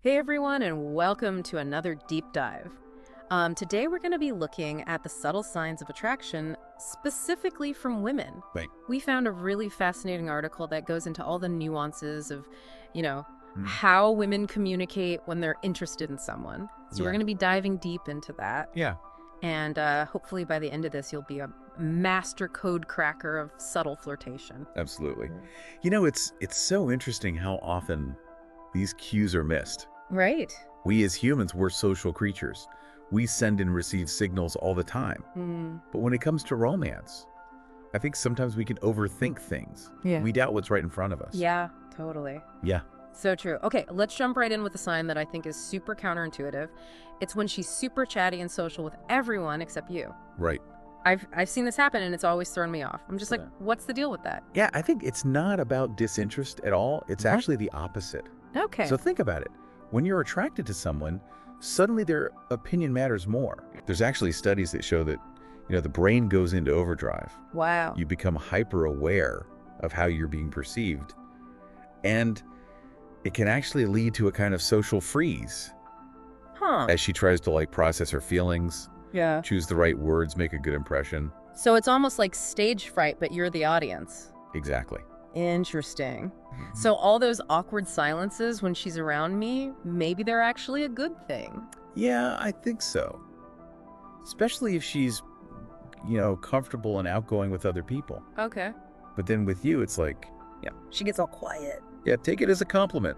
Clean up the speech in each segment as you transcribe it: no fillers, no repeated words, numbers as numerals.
Hey everyone, and welcome to another deep dive. Today we're going to be looking at the subtle signs of attraction, specifically from women. Right. We found a really fascinating article that goes into all the nuances of, you know, Mm. how women communicate when they're interested in someone. So we're Yeah. going to be diving deep into that. Yeah. And hopefully by the end of this, you'll be a master code cracker of subtle flirtation. Absolutely. It's so interesting how often these cues are missed. Right. We as humans, we're social creatures. We send and receive signals all the time. Mm, But when it comes to romance, I think sometimes we can overthink things. yeah. We doubt what's right in front of us. Yeah, totally. Yeah. So true. Okay, let's jump right in with a sign that I think is super counterintuitive. It's when she's super chatty and social with everyone except you. Right. I've seen this happen and it's always thrown me off. I'm just like, Yeah. what's the deal with that? Yeah, I think it's not about disinterest at all. It's Mhm. actually the opposite. Okay. So think about it. When you're attracted to someone, suddenly their opinion matters more. There's actually studies that show that, the brain goes into overdrive. Wow. You become hyper aware of how you're being perceived. And it can actually lead to a kind of social freeze Huh. as she tries to process her feelings, Yeah. choose the right words, make a good impression. So it's almost like stage fright, but you're the audience. Exactly. Interesting. So all those awkward silences when she's around me, maybe they're actually a good thing. Yeah, I think so. Especially if she's, comfortable and outgoing with other people. Okay. But then with you, it's like, Yeah. She gets all quiet. yeah, take it as a compliment.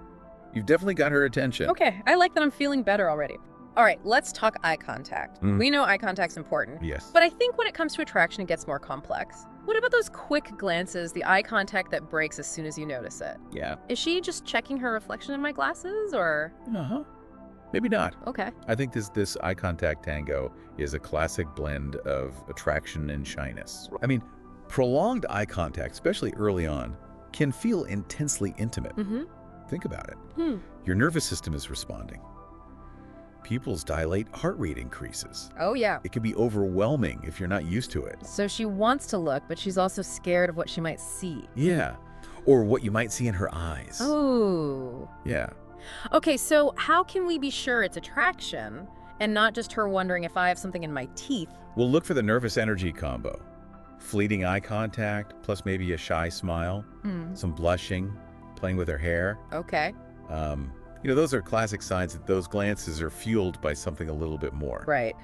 You've definitely got her attention. Okay, I like that I'm feeling better already. All right, let's talk eye contact. Mm. We know eye contact's important, Yes. but I think when it comes to attraction, it gets more complex. What about those quick glances, the eye contact that breaks as soon as you notice it? Yeah. Is she just checking her reflection in my glasses, or? Uh-huh. Maybe not. Okay. I think this eye contact tango is a classic blend of attraction and shyness. I mean, prolonged eye contact, especially early on, can feel intensely intimate. Mm-hmm. Think about it. Hmm. Your nervous system is responding. Pupils dilate, heart rate increases. Oh, yeah. It can be overwhelming if you're not used to it. So she wants to look, but she's also scared of what she might see. Yeah. Or what you might see in her eyes. Oh. Yeah. Okay, so how can we be sure it's attraction and not just her wondering if I have something in my teeth? We'll look for the nervous energy combo. Fleeting eye contact, plus maybe a shy smile, Hmm. some blushing, playing with her hair. Okay. Those are classic signs that those glances are fueled by something a little bit more. Right.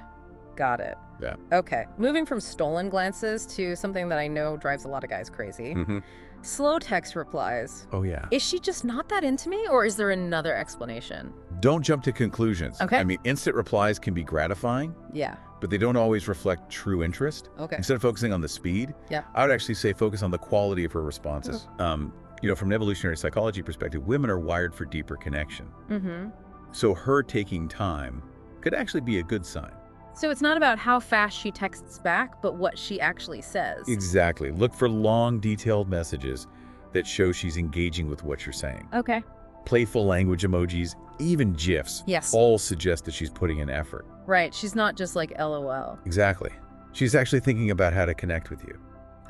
Got it. Yeah. Okay. Moving from stolen glances to something that I know drives a lot of guys crazy. Mm-hmm. Slow text replies. Oh, yeah. Is she just not that into me, or is there another explanation? Don't jump to conclusions. Okay. I mean, instant replies can be gratifying, Yeah. but they don't always reflect true interest. Okay. Instead of focusing on the speed, Yeah. I would actually say focus on the quality of her responses. From an evolutionary psychology perspective, women are wired for deeper connection. Mm-hmm. So her taking time could actually be a good sign. So it's not about how fast she texts back, but what she actually says. Exactly. Look for long, detailed messages that show she's engaging with what you're saying. Okay. Playful language emojis, even GIFs, Yes. all suggest that she's putting in effort. Right. She's not just like LOL. Exactly. She's actually thinking about how to connect with you.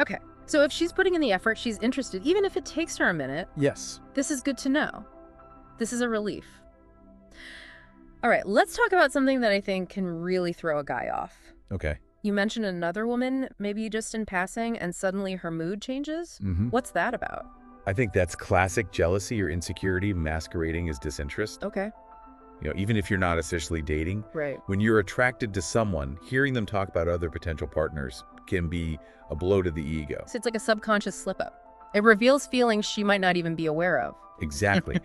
Okay. So if she's putting in the effort, she's interested, even if it takes her a minute. Yes. This is good to know. This is a relief. All right, let's talk about something that I think can really throw a guy off. Okay. You mentioned another woman, maybe just in passing, and suddenly her mood changes? Mm-hmm. What's that about? I think that's classic jealousy or insecurity masquerading as disinterest. Okay. Even if you're not officially dating, Right. when you're attracted to someone, hearing them talk about other potential partners can be a blow to the ego. So it's like a subconscious slip up. It reveals feelings she might not even be aware of. Exactly.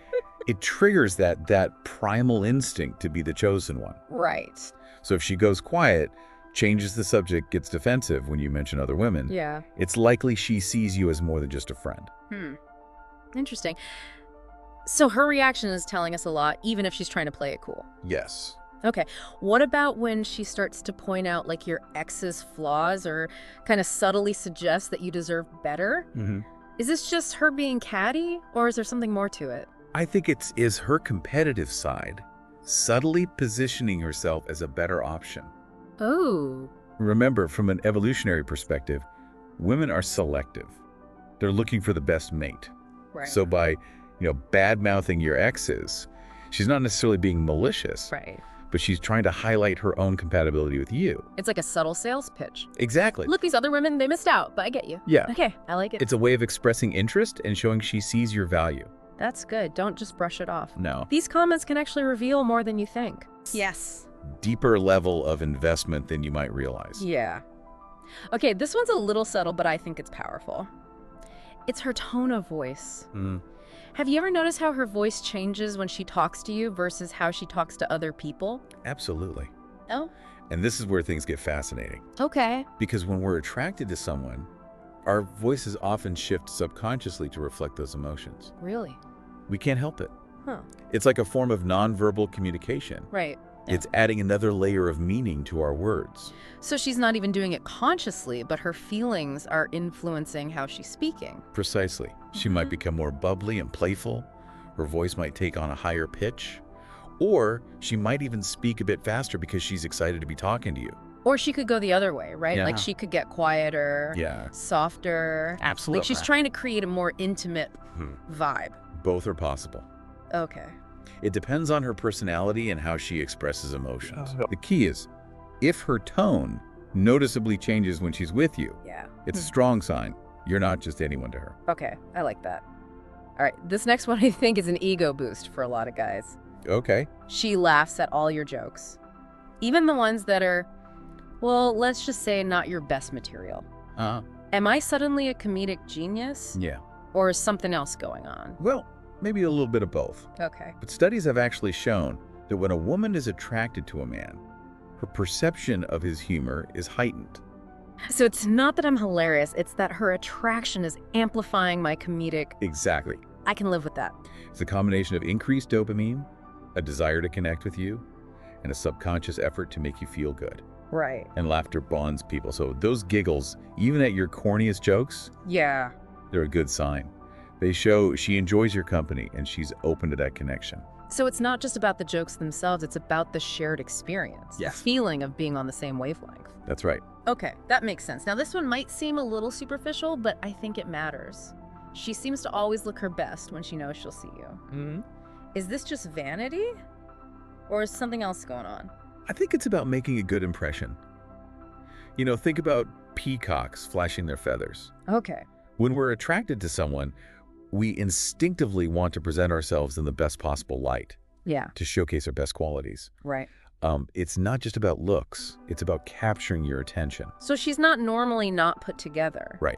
It triggers that primal instinct to be the chosen one. Right. So if she goes quiet, changes the subject, gets defensive when you mention other women, Yeah. it's likely she sees you as more than just a friend. Interesting. So her reaction is telling us a lot, even if she's trying to play it cool. Yes. Okay. What about when she starts to point out like your ex's flaws or kind of subtly suggest that you deserve better? Mm-hmm. Is this just her being catty, or is there something more to it? I think it is her competitive side, subtly positioning herself as a better option. Oh. Remember, from an evolutionary perspective, women are selective. They're looking for the best mate. Right. So by, bad-mouthing your exes, She's not necessarily being malicious, Right. but she's trying to highlight her own compatibility with you. It's like a subtle sales pitch. Exactly. Look, these other women, they missed out, but I get you. Yeah. Okay, I like it. It's a way of expressing interest and showing she sees your value. That's good. Don't just brush it off. No. These comments can actually reveal more than you think. Yes. Deeper level of investment than you might realize. Yeah. Okay, this one's a little subtle, but I think it's powerful. It's her tone of voice. Have you ever noticed how her voice changes when she talks to you versus how she talks to other people? Absolutely. Oh, And this is where things get fascinating. okay. Because when we're attracted to someone, our voices often shift subconsciously to reflect those emotions. Really? We can't help it. Huh. It's like a form of nonverbal communication. Right. Yeah. It's adding another layer of meaning to our words. So she's not even doing it consciously, but her feelings are influencing how she's speaking. Precisely. She might become more bubbly and playful. Her voice might take on a higher pitch. Or she might even speak a bit faster because she's excited to be talking to you. Or she could go the other way, right? Yeah. Like she could get quieter, Yeah. softer. Absolutely. Like she's trying to create a more intimate vibe. Both are possible. Okay. It depends on her personality and how she expresses emotions. The key is, if her tone noticeably changes when she's with you, Yeah. it's a strong sign. You're not just anyone to her. Okay, I like that. All right, this next one I think is an ego boost for a lot of guys. Okay. She laughs at all your jokes. Even the ones that are, well, let's just say not your best material. Am I suddenly a comedic genius? Yeah. Or is something else going on? Well, maybe a little bit of both. Okay. But studies have actually shown that when a woman is attracted to a man, her perception of his humor is heightened. So it's not that I'm hilarious, it's that her attraction is amplifying my comedic. Exactly. I can live with that. It's a combination of increased dopamine, a desire to connect with you, and a subconscious effort to make you feel good. Right. And laughter bonds people. So those giggles, even at your corniest jokes, Yeah. they're a good sign. They show she enjoys your company and she's open to that connection. So it's not just about the jokes themselves, it's about the shared experience. Yes. The feeling of being on the same wavelength. That's right. Okay, that makes sense. Now this one might seem a little superficial, but I think it matters. She seems to always look her best when she knows she'll see you. Is this just vanity? Or is something else going on? I think it's about making a good impression. You know, think about peacocks flashing their feathers. Okay. When we're attracted to someone, we instinctively want to present ourselves in the best possible light Yeah, to showcase our best qualities. right. It's not just about looks. It's about capturing your attention. So she's not normally not put together. Right.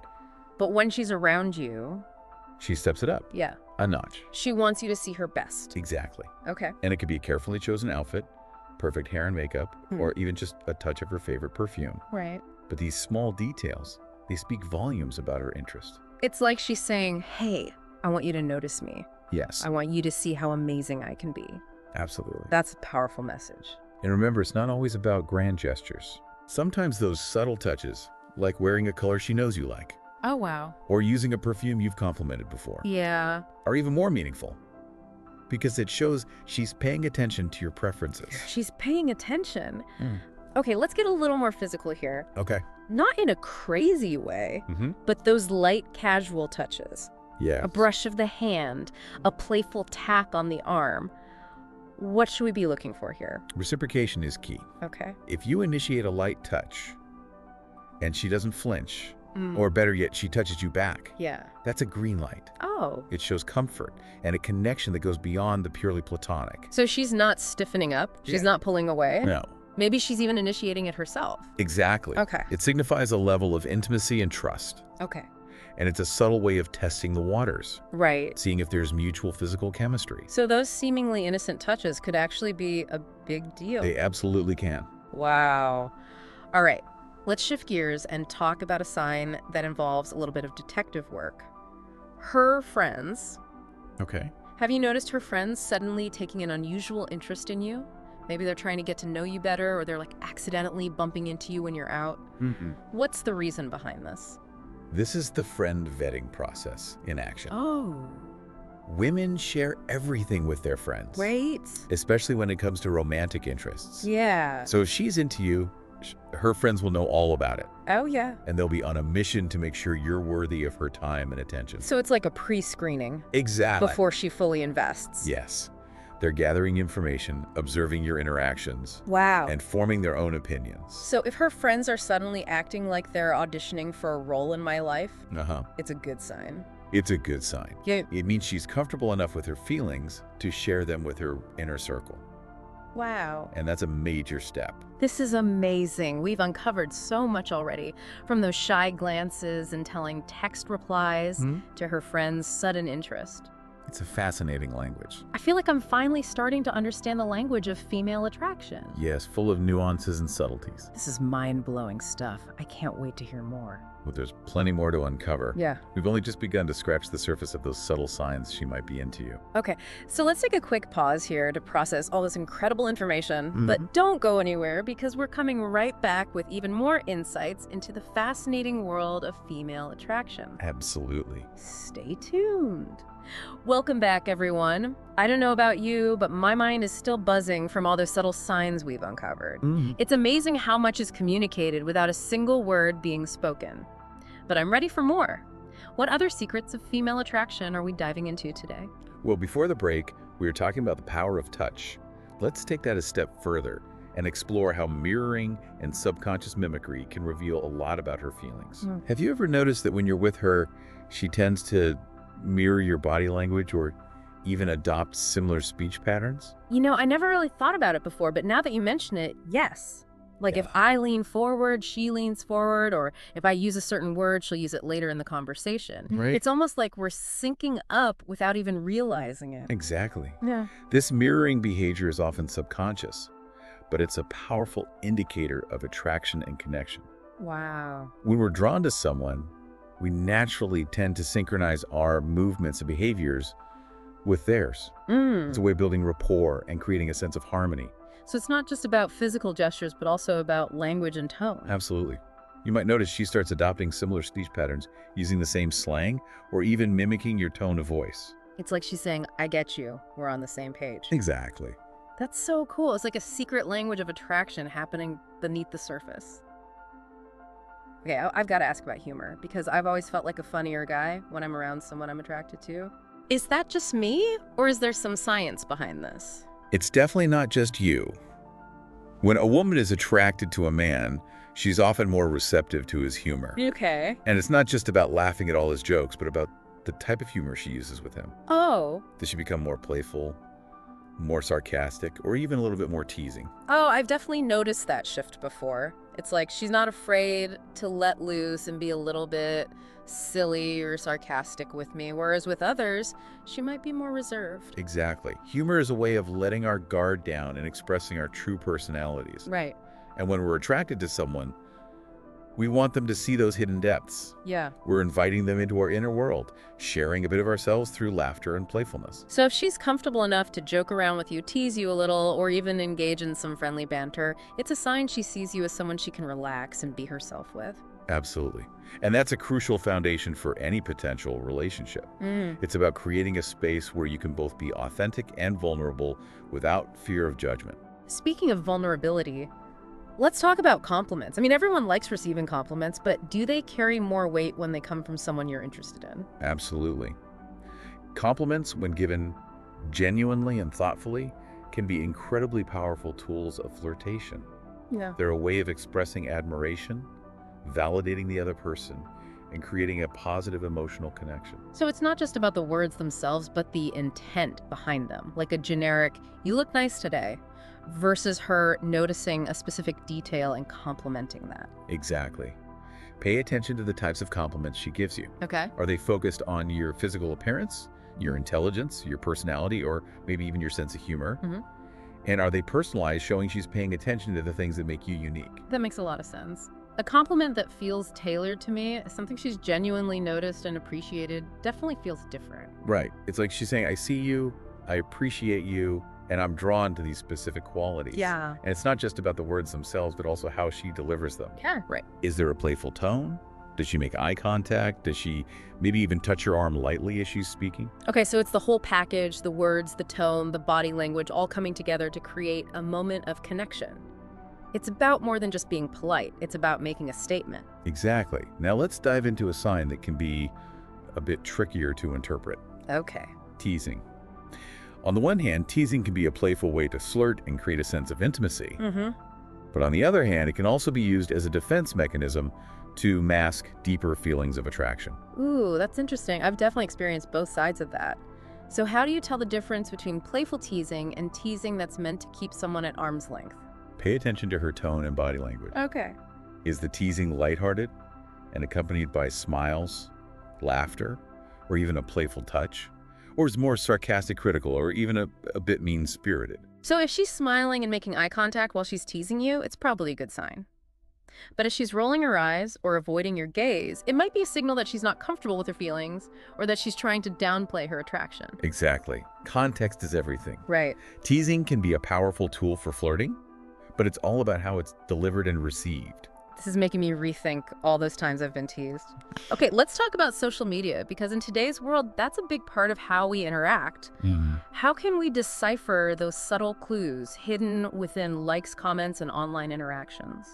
But when she's around you, She steps it up yeah, a notch. she wants you to see her best. Exactly. Okay. And it could be a carefully chosen outfit, perfect hair and makeup, or even just a touch of her favorite perfume. Right. But these small details, they speak volumes about her interest. It's like she's saying, hey, I want you to notice me. Yes, I want you to see how amazing I can be. absolutely. That's a powerful message. And remember, it's not always about grand gestures. Sometimes those subtle touches, like wearing a color she knows you like, Oh, wow. or using a perfume you've complimented before, Yeah. are even more meaningful. Because it shows she's paying attention to your preferences. She's paying attention. Mm. Okay, let's get a little more physical here. Okay. Not in a crazy way, but those light, casual touches. Yeah. A brush of the hand, a playful tack on the arm. What should we be looking for here? Reciprocation is key. Okay. If you initiate a light touch and she doesn't flinch, or better yet, she touches you back, Yeah. that's a green light. Oh. It shows comfort and a connection that goes beyond the purely platonic. So she's not stiffening up. She's Yeah. not pulling away. No, Maybe she's even initiating it herself. exactly. Okay. It signifies a level of intimacy and trust. Okay. And it's a subtle way of testing the waters, Right. seeing if there's mutual physical chemistry. So those seemingly innocent touches could actually be a big deal. They absolutely can. Wow. All right. Let's shift gears and talk about a sign that involves a little bit of detective work. Her friends. Okay. Have you noticed her friends suddenly taking an unusual interest in you? Maybe they're trying to get to know you better, or they're like accidentally bumping into you when you're out. What's the reason behind this? This is the friend vetting process in action. Oh, Women share everything with their friends, great. especially when it comes to romantic interests. Yeah. So if she's into you, her friends will know all about it, Oh, yeah. and they'll be on a mission to make sure you're worthy of her time and attention. So it's like a pre-screening Exactly. before she fully invests. Yes. They're gathering information, observing your interactions, Wow. and forming their own opinions. So if her friends are suddenly acting like they're auditioning for a role in my life, it's a good sign. It's a good sign. Yeah. It means she's comfortable enough with her feelings to share them with her inner circle. Wow. And that's a major step. This is amazing. We've uncovered so much already, from those shy glances and telling text replies to her friends' sudden interest. It's a fascinating language. I feel like I'm finally starting to understand the language of female attraction. Yes, full of nuances and subtleties. This is mind-blowing stuff. I can't wait to hear more. Well, there's plenty more to uncover. Yeah. We've only just begun to scratch the surface of those subtle signs she might be into you. Okay, so let's take a quick pause here to process all this incredible information, but don't go anywhere because we're coming right back with even more insights into the fascinating world of female attraction. Absolutely. Stay tuned. Welcome back, everyone. I don't know about you, but my mind is still buzzing from all the subtle signs we've uncovered. It's amazing how much is communicated without a single word being spoken. But I'm ready for more. What other secrets of female attraction are we diving into today? Well, before the break, we were talking about the power of touch. Let's take that a step further and explore how mirroring and subconscious mimicry can reveal a lot about her feelings. Have you ever noticed that when you're with her, she tends to mirror your body language or even adopt similar speech patterns? You know, I never really thought about it before, but now that you mention it, yes. Like if I lean forward, she leans forward, or if I use a certain word, she'll use it later in the conversation. Right. It's almost like we're syncing up without even realizing it. Exactly. Yeah. This mirroring behavior is often subconscious, but it's a powerful indicator of attraction and connection. Wow. When we're drawn to someone, we naturally tend to synchronize our movements and behaviors with theirs. It's a way of building rapport and creating a sense of harmony. So it's not just about physical gestures, but also about language and tone. Absolutely. You might notice she starts adopting similar speech patterns, using the same slang, or even mimicking your tone of voice. It's like she's saying, I get you. We're on the same page. Exactly. That's so cool. It's like a secret language of attraction happening beneath the surface. Okay, I've got to ask about humor, because I've always felt like a funnier guy when I'm around someone I'm attracted to. Is that just me, or is there some science behind this? It's definitely not just you. When a woman is attracted to a man, she's often more receptive to his humor. Okay. And it's not just about laughing at all his jokes, but about the type of humor she uses with him. Oh. Does she become more playful, more sarcastic, or even a little bit more teasing? Oh, I've definitely noticed that shift before. It's like she's not afraid to let loose and be a little bit silly or sarcastic with me, whereas with others, she might be more reserved. Exactly. Humor is a way of letting our guard down and expressing our true personalities. Right. And when we're attracted to someone, we want them to see those hidden depths. Yeah. We're inviting them into our inner world, sharing a bit of ourselves through laughter and playfulness. So if she's comfortable enough to joke around with you, tease you a little, or even engage in some friendly banter, it's a sign she sees you as someone she can relax and be herself with. Absolutely. And that's a crucial foundation for any potential relationship. It's about creating a space where you can both be authentic and vulnerable without fear of judgment. Speaking of vulnerability, let's talk about compliments. I mean, everyone likes receiving compliments, but do they carry more weight when they come from someone you're interested in? Absolutely. Compliments, when given genuinely and thoughtfully, can be incredibly powerful tools of flirtation. Yeah. They're a way of expressing admiration, validating the other person, and creating a positive emotional connection. So it's not just about the words themselves, but the intent behind them, like a generic, you look nice today, versus her noticing a specific detail and complimenting that. Exactly. Pay attention to the types of compliments she gives you. Okay. Are they focused on your physical appearance, your intelligence, your personality, or maybe even your sense of humor? And are they personalized, showing she's paying attention to the things that make you unique? That makes a lot of sense. A compliment that feels tailored to me, something she's genuinely noticed and appreciated, definitely feels different. Right. It's like she's saying, I see you, I appreciate you, and I'm drawn to these specific qualities. Yeah. And it's not just about the words themselves, but also how she delivers them. Yeah, right. Is there a playful tone? Does she make eye contact? Does she maybe even touch your arm lightly as she's speaking? Okay, so it's the whole package, the words, the tone, the body language, all coming together to create a moment of connection. It's about more than just being polite. It's about making a statement. Exactly. Now let's dive into a sign that can be a bit trickier to interpret. Okay. Teasing. On the one hand, teasing can be a playful way to flirt and create a sense of intimacy. Mm-hmm. But on the other hand, it can also be used as a defense mechanism to mask deeper feelings of attraction. Ooh, that's interesting. I've definitely experienced both sides of that. So how do you tell the difference between playful teasing and teasing that's meant to keep someone at arm's length? Pay attention to her tone and body language. Okay. Is the teasing lighthearted and accompanied by smiles, laughter, or even a playful touch? Or is it more sarcastic, critical, or even a bit mean-spirited? So if she's smiling and making eye contact while she's teasing you, it's probably a good sign. But if she's rolling her eyes or avoiding your gaze, it might be a signal that she's not comfortable with her feelings or that she's trying to downplay her attraction. Exactly. Context is everything. Right. Teasing can be a powerful tool for flirting, but it's all about how it's delivered and received. This is making me rethink all those times I've been teased. Okay, let's talk about social media, because in today's world, that's a big part of how we interact. How can we decipher those subtle clues hidden within likes, comments, and online interactions?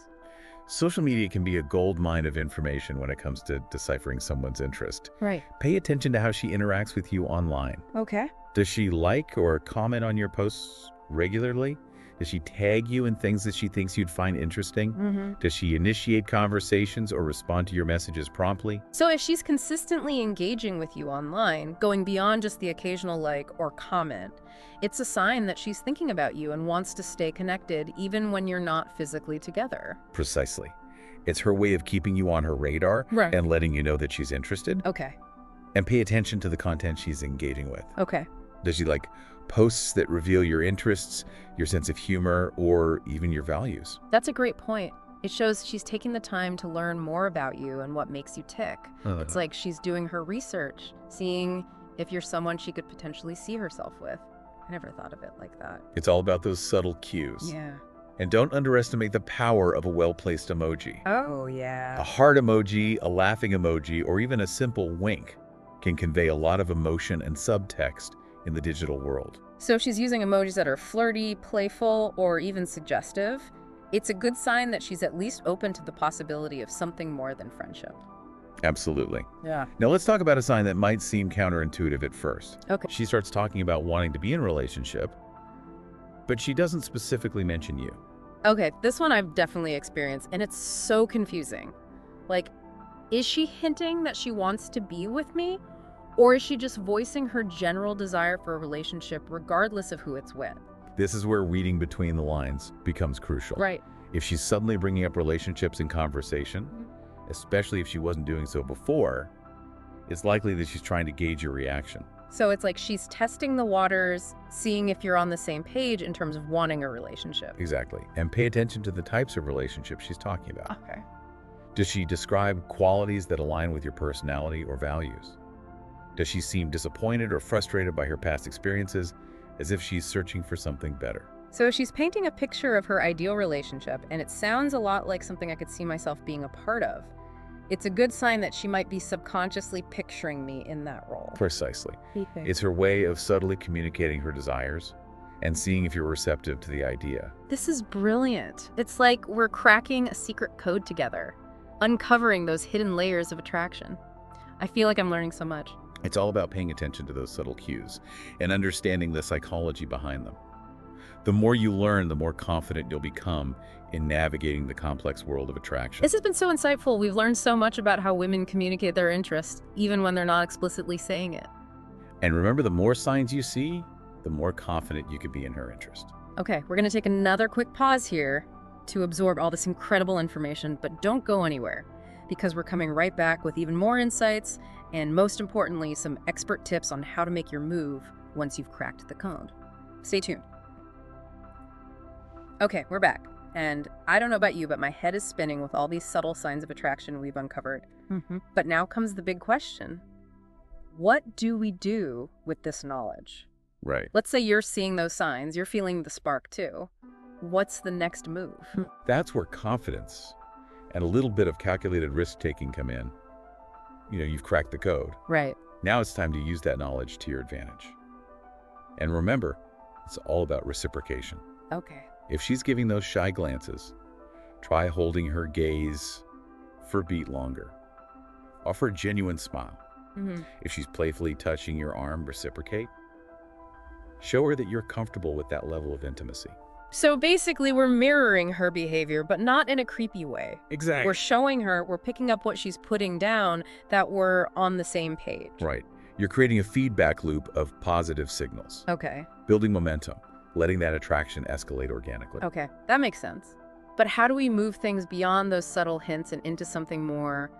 Social media can be a gold mine of information when it comes to deciphering someone's interest. Right. Pay attention to how she interacts with you online. Okay. Does she like or comment on your posts regularly? Does she tag you in things that she thinks you'd find interesting? Mm-hmm. Does she initiate conversations or respond to your messages promptly? So if she's consistently engaging with you online, going beyond just the occasional like or comment, it's a sign that she's thinking about you and wants to stay connected even when you're not physically together. Precisely. It's her way of keeping you on her radar Right. and letting you know that she's interested. Okay. And pay attention to the content she's engaging with. Okay. Does she like posts that reveal your interests, your sense of humor, or even your values? That's a great point. It shows she's taking the time to learn more about you and what makes you tick. It's like she's doing her research, seeing if you're someone she could potentially see herself with. I never thought of it like that. It's all about those subtle cues. Yeah. And don't underestimate the power of a well-placed emoji. Oh, A yeah. heart emoji, a laughing emoji, or even a simple wink can convey a lot of emotion and subtext in the digital world. So if she's using emojis that are flirty, playful, or even suggestive, it's a good sign that she's at least open to the possibility of something more than friendship. Absolutely. Yeah. Now let's talk about a sign that might seem counterintuitive at first. Okay. She starts talking about wanting to be in a relationship, but she doesn't specifically mention you. Okay, this one I've definitely experienced, and it's so confusing. Like, is she hinting that she wants to be with me? Or is she just voicing her general desire for a relationship regardless of who it's with? This is where reading between the lines becomes crucial. Right. If she's suddenly bringing up relationships in conversation, especially if she wasn't doing so before, it's likely that she's trying to gauge your reaction. So it's like she's testing the waters, seeing if you're on the same page in terms of wanting a relationship. Exactly. And pay attention to the types of relationships she's talking about. Okay. Does she describe qualities that align with your personality or values? Does she seem disappointed or frustrated by her past experiences, as if she's searching for something better? So if she's painting a picture of her ideal relationship, and it sounds a lot like something I could see myself being a part of, it's a good sign that she might be subconsciously picturing me in that role. Precisely. Okay. It's her way of subtly communicating her desires and seeing if you're receptive to the idea. This is brilliant. It's like we're cracking a secret code together, uncovering those hidden layers of attraction. I feel like I'm learning so much. It's all about paying attention to those subtle cues and understanding the psychology behind them. The more you learn, the more confident you'll become in navigating the complex world of attraction. This has been so insightful. We've learned so much about how women communicate their interests, even when they're not explicitly saying it. And remember, the more signs you see, the more confident you can be in her interest. Okay, we're going to take another quick pause here to absorb all this incredible information, but don't go anywhere, because we're coming right back with even more insights and, most importantly, some expert tips on how to make your move once you've cracked the code. Stay tuned. Okay, we're back. And I don't know about you, but my head is spinning with all these subtle signs of attraction we've uncovered. But now comes the big question. What do we do with this knowledge? Right. Let's say you're seeing those signs, you're feeling the spark too. What's the next move? That's where confidence and a little bit of calculated risk-taking come in. You've cracked the code. Right. Now it's time to use that knowledge to your advantage. And remember, it's all about reciprocation. Okay. If she's giving those shy glances, try holding her gaze for a beat longer. Offer a genuine smile. If she's playfully touching your arm, reciprocate. Show her that you're comfortable with that level of intimacy. So basically, we're mirroring her behavior, but not in a creepy way. Exactly. We're showing her, we're picking up what she's putting down, that we're on the same page. Right. You're creating a feedback loop of positive signals. Okay. Building momentum, letting that attraction escalate organically. Okay, that makes sense. But how do we move things beyond those subtle hints and into something more,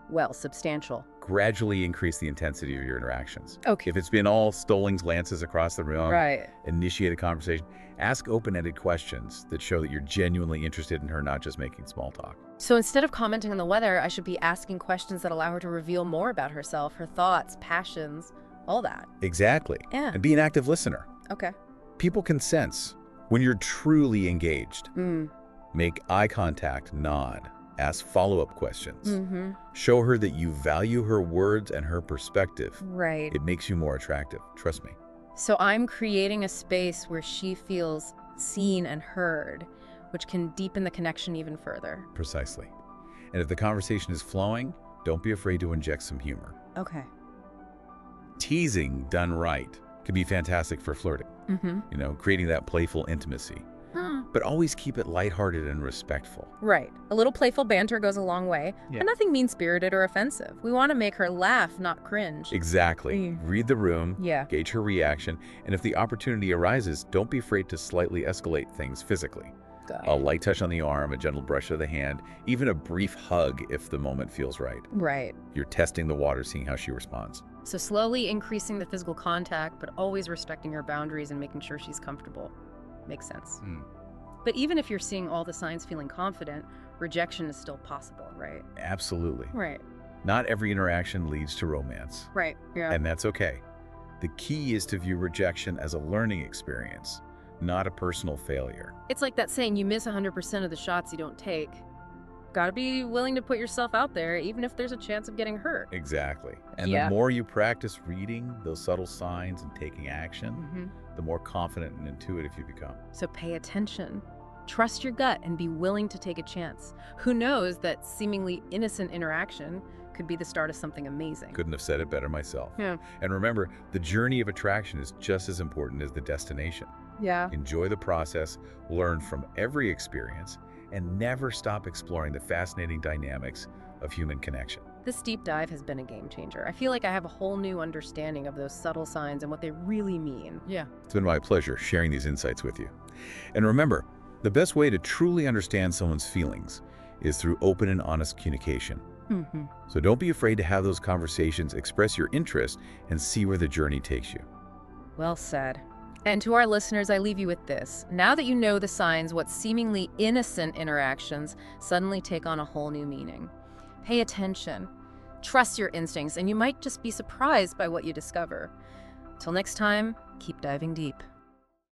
well, substantial? Gradually increase the intensity of your interactions. Okay. If it's been all stolen glances across the room, Right. initiate a conversation. Ask open-ended questions that show that you're genuinely interested in her, not just making small talk. So instead of commenting on the weather, I should be asking questions that allow her to reveal more about herself, her thoughts, passions, all that. Exactly. Yeah. And be an active listener. Okay. People can sense when you're truly engaged. Mm. Make eye contact, nod, ask follow-up questions. Mm-hmm. Show her that you value her words and her perspective. Right. It makes you more attractive. Trust me. So I'm creating a space where she feels seen and heard, which can deepen the connection even further. Precisely. And if the conversation is flowing, don't be afraid to inject some humor. Okay. Teasing done right can be fantastic for flirting. Mm-hmm. You know, creating that playful intimacy. But always keep it lighthearted and respectful. Right. A little playful banter goes a long way, and nothing mean-spirited or offensive. We want to make her laugh, not cringe. Exactly. Read the room, Yeah. gauge her reaction, and if the opportunity arises, don't be afraid to slightly escalate things physically. Got A it. light touch on the arm, a gentle brush of the hand, even a brief hug if the moment feels right. Right. You're testing the water, seeing how she responds. So slowly increasing the physical contact, but always respecting her boundaries and making sure she's comfortable. Makes sense. But even if you're seeing all the signs feeling confident, rejection is still possible, right? Absolutely. Right. Not every interaction leads to romance, Right. Yeah. and that's okay. The key is to view rejection as a learning experience, not a personal failure. It's like that saying, you miss 100% of the shots you don't take. Gotta be willing to put yourself out there, even if there's a chance of getting hurt. Exactly. And Yeah. the more you practice reading those subtle signs and taking action, Mm-hmm. the more confident and intuitive you become. So pay attention. Trust your gut and be willing to take a chance. Who knows that seemingly innocent interaction could be the start of something amazing. Couldn't have said it better myself. Yeah. And remember, the journey of attraction is just as important as the destination. Yeah. Enjoy the process, learn from every experience, and never stop exploring the fascinating dynamics of human connection. This deep dive has been a game changer. I feel like I have a whole new understanding of those subtle signs and what they really mean. Yeah. It's been my pleasure sharing these insights with you. And remember, the best way to truly understand someone's feelings is through open and honest communication. Mm-hmm. So don't be afraid to have those conversations, express your interest, and see where the journey takes you. Well said. And to our listeners, I leave you with this. Now that you know the signs, what seemingly innocent interactions suddenly take on a whole new meaning. Pay attention. Trust your instincts, and you might just be surprised by what you discover. Till next time, keep diving deep.